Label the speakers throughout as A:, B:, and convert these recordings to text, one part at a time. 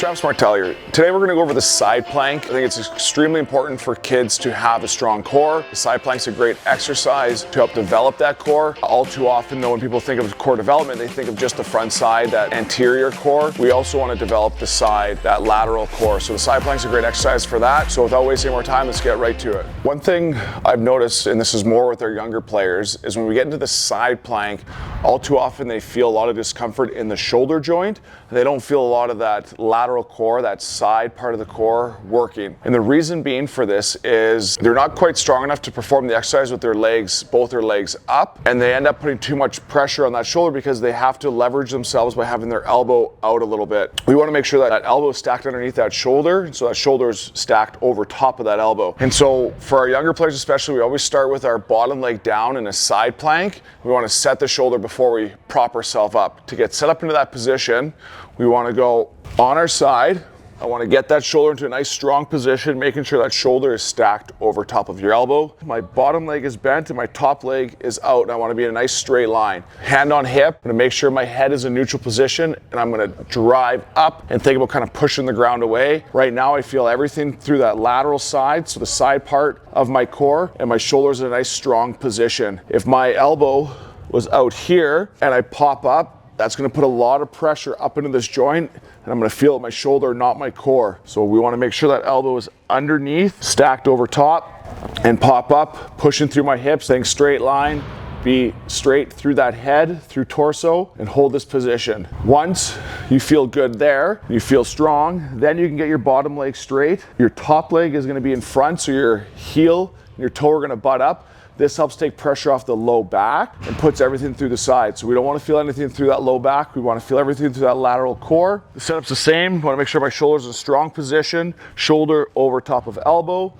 A: Travis Martell here. Today we're going to go over the side plank. I think it's extremely important for kids to have a strong core. The side plank's a great exercise to help develop that core. All too often though, when people think of core development, they think of just the front side, that anterior core. We also want to develop the side, that lateral core. So the side plank's a great exercise for that. So without wasting more time, let's get right to it. One thing I've noticed, and this is more with our younger players, is when we get into the side plank, all too often they feel a lot of discomfort in the shoulder joint. They don't feel a lot of that lateral core, that side part of the core working. And the reason being for this is they're not quite strong enough to perform the exercise with their legs, both their legs up, and they end up putting too much pressure on that shoulder because they have to leverage themselves by having their elbow out a little bit. We want to make sure that that elbow is stacked underneath that shoulder, so that shoulder is stacked over top of that elbow. And so for our younger players especially, we always start with our bottom leg down in a side plank. We want to set the shoulder before we prop ourselves up. To get set up into that position, we want to go on our side. I want to get that shoulder into a nice strong position, making sure that shoulder is stacked over top of your elbow. My bottom leg is bent and my top leg is out, and I want to be in a nice straight line. Hand on hip, I'm going to make sure my head is in neutral position, and I'm going to drive up and think about kind of pushing the ground away. Right now I feel everything through that lateral side, so the side part of my core, and my shoulder's in a nice strong position. If my elbow was out here and I pop up, that's going to put a lot of pressure up into this joint, and I'm going to feel it my shoulder, not my core. So we want to make sure that elbow is underneath, stacked over top, and pop up, pushing through my hips, staying straight line, be straight through that head, through torso, and hold this position. Once you feel good there, you feel strong, then you can get your bottom leg straight. Your top leg is going to be in front, so your heel and your toe are going to butt up. This helps take pressure off the low back and puts everything through the side. So we don't want to feel anything through that low back. We want to feel everything through that lateral core. The setup's the same. I want to make sure my shoulder's in a strong position. Shoulder over top of elbow,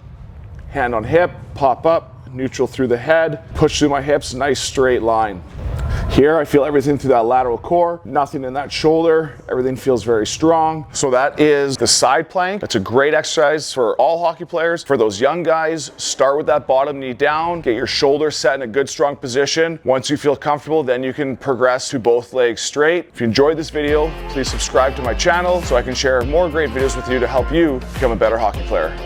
A: hand on hip, pop up, neutral through the head, push through my hips, nice straight line. Here I feel everything through that lateral core, nothing in that shoulder, everything feels very strong. So that is the side plank. It's a great exercise for all hockey players. For those young guys, start with that bottom knee down, get your shoulder set in a good strong position. Once you feel comfortable, then you can progress to both legs straight. If you enjoyed this video, please subscribe to my channel so I can share more great videos with you to help you become a better hockey player.